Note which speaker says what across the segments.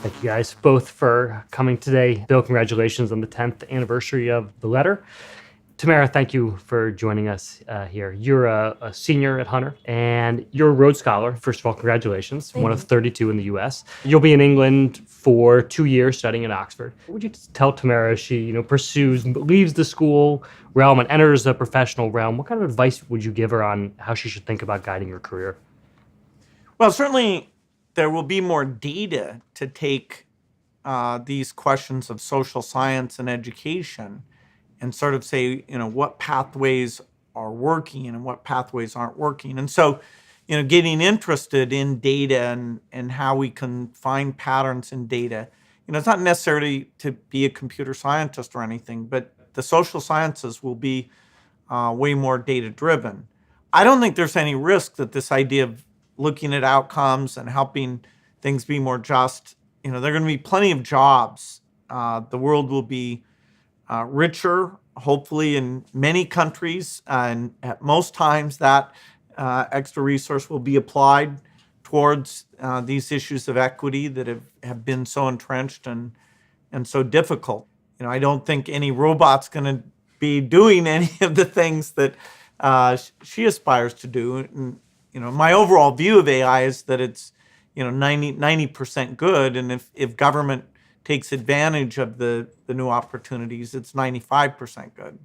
Speaker 1: Thank you guys both for coming today. Bill, congratulations on the 10th anniversary of the letter. Thamara, thank you for joining us here. You're a senior at Hunter, and you're a Rhodes Scholar. First of all, congratulations, one of 32 in the U.S. You'll be in England for 2 years studying at Oxford. What would you tell Thamara as she leaves the school realm and enters the professional realm? What kind of advice would you give her on how she should think about guiding her career?
Speaker 2: Well, certainly there will be more data to take these questions of social science and education and sort of say, what pathways are working and what pathways aren't working. And so, getting interested in data and how we can find patterns in data, it's not necessarily to be a computer scientist or anything, but the social sciences will be way more data driven. I don't think there's any risk that this idea of looking at outcomes and helping things be more just, there are going to be plenty of jobs. The world will be richer, hopefully, in many countries. And at most times, that extra resource will be applied towards these issues of equity that have been so entrenched and so difficult. I don't think any robot's going to be doing any of the things that she aspires to do. And, my overall view of AI is that it's, 90% good. And if government takes advantage of the new opportunities, it's 95% good.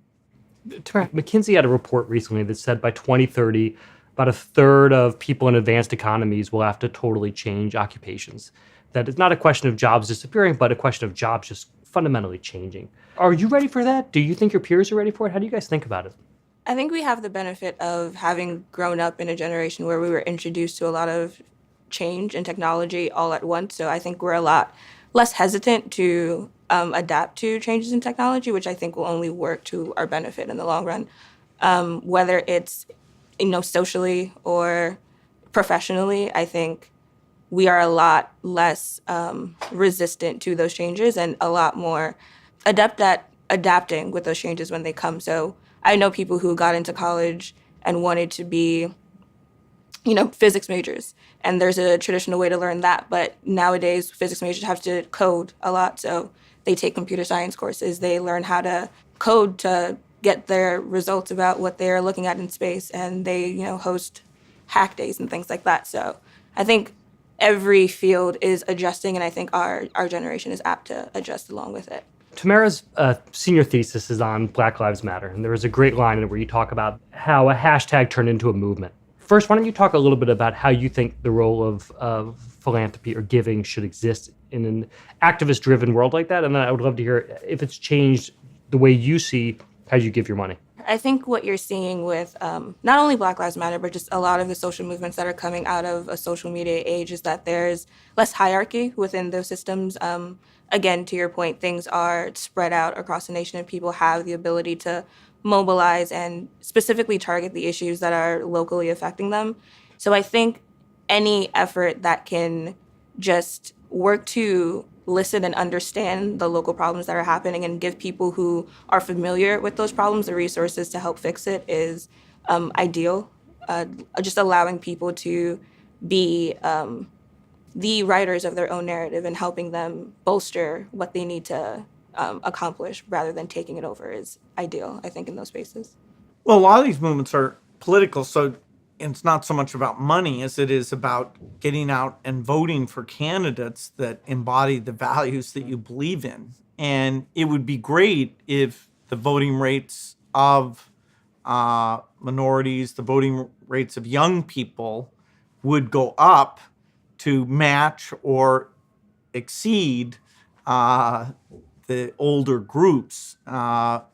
Speaker 1: McKinsey had a report recently that said by 2030, about a third of people in advanced economies will have to totally change occupations. That it's not a question of jobs disappearing, but a question of jobs just fundamentally changing. Are you ready for that? Do you think your peers are ready for it? How do you guys think about it?
Speaker 3: I think we have the benefit of having grown up in a generation where we were introduced to a lot of change and technology all at once. So I think we're a lot less hesitant to adapt to changes in technology, which I think will only work to our benefit in the long run. Whether it's, socially or professionally, I think we are a lot less resistant to those changes and a lot more adept at adapting with those changes when they come. So I know people who got into college and wanted to be, physics majors. And there's a traditional way to learn that. But nowadays, physics majors have to code a lot. So they take computer science courses. They learn how to code to get their results about what they're looking at in space. And they, host hack days and things like that. So I think every field is adjusting. And I think our generation is apt to adjust along with it.
Speaker 1: Thamara's senior thesis is on Black Lives Matter. And there was a great line in it where you talk about how a hashtag turned into a movement. First, why don't you talk a little bit about how you think the role of philanthropy or giving should exist in an activist-driven world like that? And then I would love to hear if it's changed the way you see how you give your money.
Speaker 3: I think what you're seeing with not only Black Lives Matter, but just a lot of the social movements that are coming out of a social media age is that there's less hierarchy within those systems. Again, to your point, things are spread out across the nation and people have the ability to mobilize and specifically target the issues that are locally affecting them. So I think any effort that can just work to listen and understand the local problems that are happening and give people who are familiar with those problems the resources to help fix it is ideal. Just allowing people to be the writers of their own narrative and helping them bolster what they need to accomplish rather than taking it over is ideal, I think, in those spaces.
Speaker 2: Well, a lot of these movements are political, so it's not so much about money as it is about getting out and voting for candidates that embody the values that you believe in. And it would be great if the voting rates of minorities, the voting rates of young people would go up to match or exceed the older groups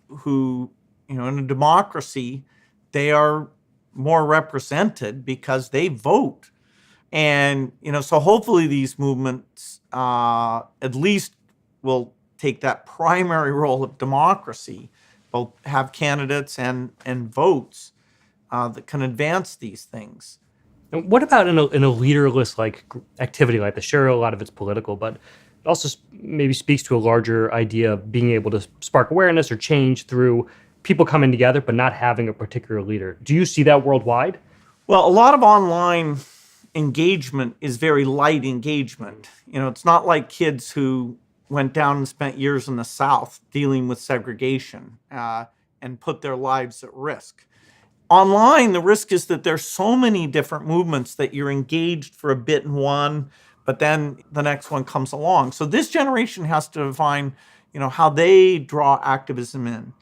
Speaker 2: who, in a democracy, they are more represented because they vote. And, so hopefully these movements at least will take that primary role of democracy, both have candidates and votes that can advance these things.
Speaker 1: And what about in a leaderless activity like this? Sure, a lot of it's political, but also maybe speaks to a larger idea of being able to spark awareness or change through people coming together but not having a particular leader. Do you see that worldwide?
Speaker 2: Well, a lot of online engagement is very light engagement. It's not like kids who went down and spent years in the South dealing with segregation and put their lives at risk. Online, the risk is that there's so many different movements that you're engaged for a bit in one, but then the next one comes along. So this generation has to define, how they draw activism in.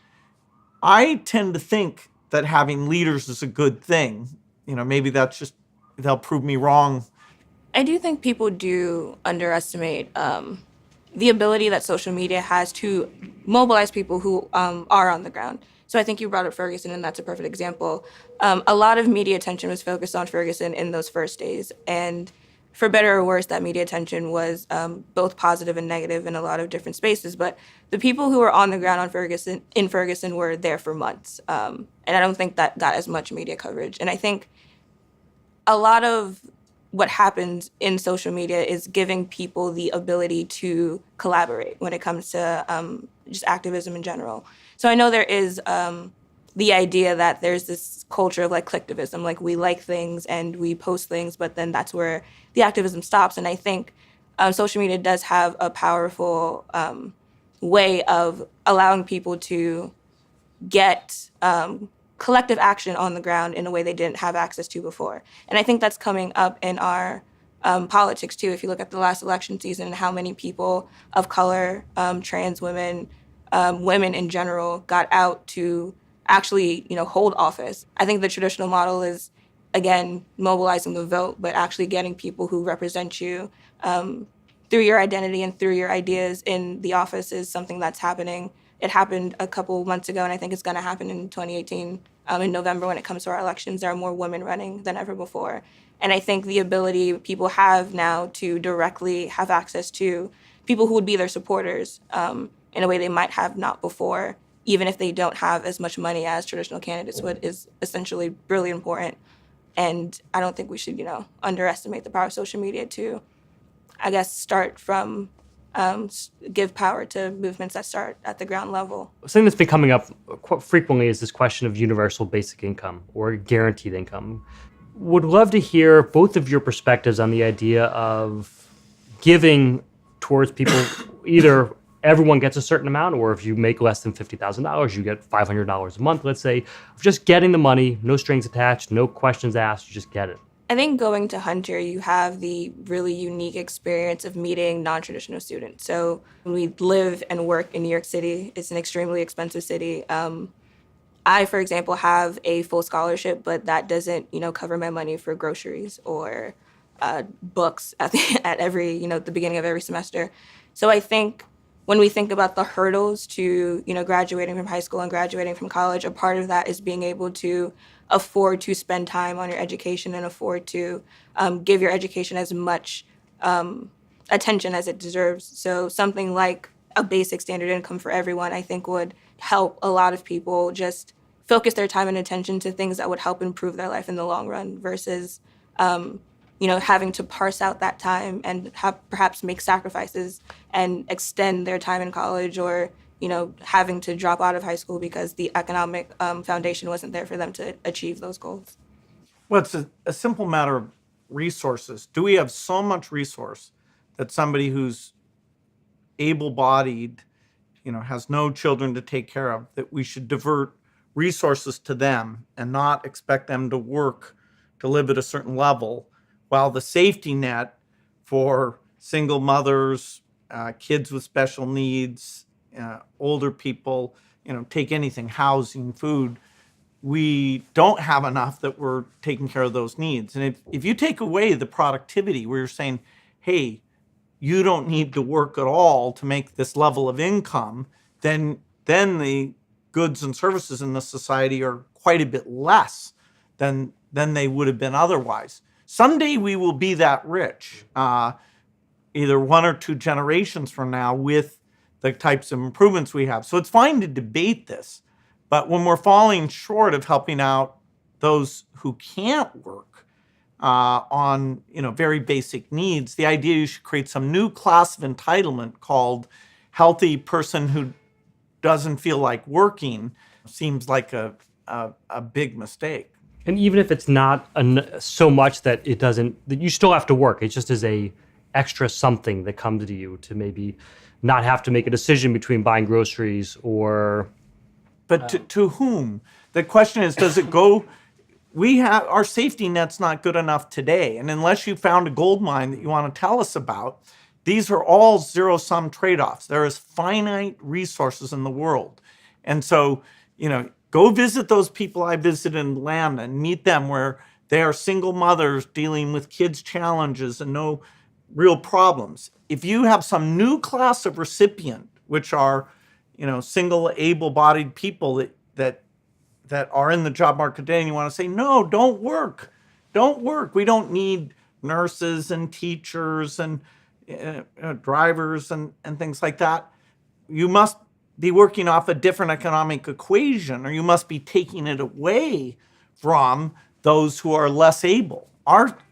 Speaker 2: I tend to think that having leaders is a good thing. Maybe they'll prove me wrong.
Speaker 3: I do think people do underestimate the ability that social media has to mobilize people who are on the ground. So I think you brought up Ferguson, and that's a perfect example. A lot of media attention was focused on Ferguson in those first days, and for better or worse, that media attention was both positive and negative in a lot of different spaces. But the people who were on the ground in Ferguson, were there for months, and I don't think that got as much media coverage. And I think a lot of what happens in social media is giving people the ability to collaborate when it comes to just activism in general. So I know there is the idea that there's this culture of like clicktivism, like we like things and we post things, but then that's where the activism stops. And I think social media does have a powerful way of allowing people to get collective action on the ground in a way they didn't have access to before. And I think that's coming up in our politics too. If you look at the last election season and how many people of color, trans women, women in general got out to actually, hold office. I think the traditional model is, again, mobilizing the vote, but actually getting people who represent you through your identity and through your ideas in the office is something that's happening. It happened a couple months ago, and I think it's going to happen in 2018 in November when it comes to our elections. There are more women running than ever before. And I think the ability people have now to directly have access to people who would be their supporters in a way they might have not before, even if they don't have as much money as traditional candidates would, is essentially really important. And I don't think we should, underestimate the power of social media to, I guess, start from give power to movements that start at the ground level.
Speaker 1: Something that's been coming up quite frequently is this question of universal basic income or guaranteed income. Would love to hear both of your perspectives on the idea of giving towards people. Either everyone gets a certain amount, or if you make less than $50,000, you get $500 a month, let's say. Just getting the money, no strings attached, no questions asked, you just get it.
Speaker 3: I think going to Hunter, you have the really unique experience of meeting non-traditional students. So when we live and work in New York City, it's an extremely expensive city. I, for example, have a full scholarship, but that doesn't, cover my money for groceries or books at every, the beginning of every semester. So I think when we think about the hurdles to, graduating from high school and graduating from college, a part of that is being able to afford to spend time on your education and afford to give your education as much attention as it deserves. So something like a basic standard income for everyone, I think, would help a lot of people just focus their time and attention to things that would help improve their life in the long run versus, having to parse out that time and perhaps make sacrifices and extend their time in college or having to drop out of high school because the economic foundation wasn't there for them to achieve those goals.
Speaker 2: Well, it's a simple matter of resources. Do we have so much resource that somebody who's able-bodied, has no children to take care of, that we should divert resources to them and not expect them to work to live at a certain level, while the safety net for single mothers, kids with special needs, older people, take anything, housing, food, we don't have enough that we're taking care of those needs. And if you take away the productivity where you're saying, hey, you don't need to work at all to make this level of income, then the goods and services in this society are quite a bit less than they would have been otherwise. Someday we will be that rich, either one or two generations from now, with the types of improvements we have. So it's fine to debate this, but when we're falling short of helping out those who can't work, on very basic needs. The idea you should create some new class of entitlement called healthy person who doesn't feel like working seems like a big mistake.
Speaker 1: And even if it's not so much that it doesn't, that you still have to work. It just is a extra something that comes to you to maybe not have to make a decision between buying groceries or.
Speaker 2: But to whom? The question is, does it go? Our safety net's not good enough today. And unless you found a gold mine that you want to tell us about, these are all zero-sum trade-offs. There is finite resources in the world. And so, go visit those people I visited in Atlanta and meet them where they are single mothers dealing with kids' challenges and no real problems. If you have some new class of recipient, which are, single able-bodied people that are in the job market today, and you want to say, no, don't work. Don't work. We don't need nurses and teachers and drivers and things like that. You must be working off a different economic equation, or you must be taking it away from those who are less able.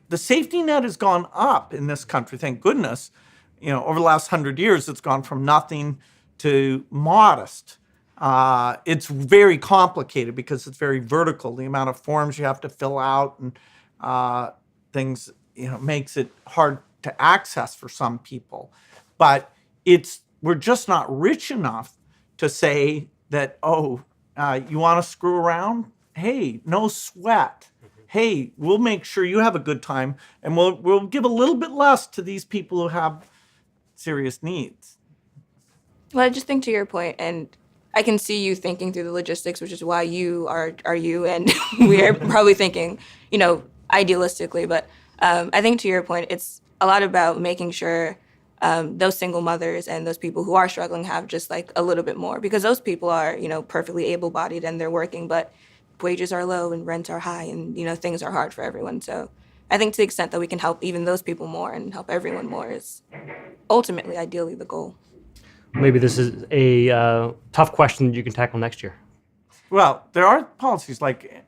Speaker 2: The safety net has gone up in this country, thank goodness. Over the last 100 years, it's gone from nothing to modest. It's very complicated because it's very vertical. The amount of forms you have to fill out and things, makes it hard to access for some people. But we're just not rich enough to say that, you want to screw around? Hey, no sweat. Hey, we'll make sure you have a good time, and we'll give a little bit less to these people who have serious needs.
Speaker 3: Well, I just think to your point, and I can see you thinking through the logistics, which is why you are you, and we are probably thinking, idealistically. But I think to your point, it's a lot about making sure those single mothers and those people who are struggling have just like a little bit more, because those people are, perfectly able-bodied and they're working, but wages are low and rents are high and, things are hard for everyone. So I think to the extent that we can help even those people more and help everyone more is ultimately, ideally, the goal.
Speaker 1: Maybe this is a tough question that you can tackle next year.
Speaker 2: Well, there are policies like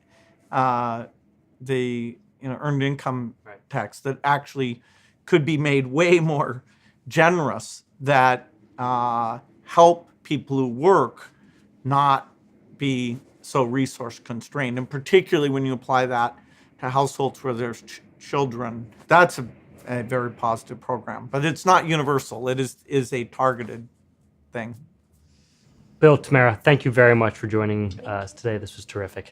Speaker 2: the earned income tax that actually could be made way more generous, that help people who work not be so resource constrained, and particularly when you apply that to households where there's children. That's a very positive program, but it's not universal. It is a targeted thing.
Speaker 1: Bill, Thamara, thank you very much for joining us today. This was terrific.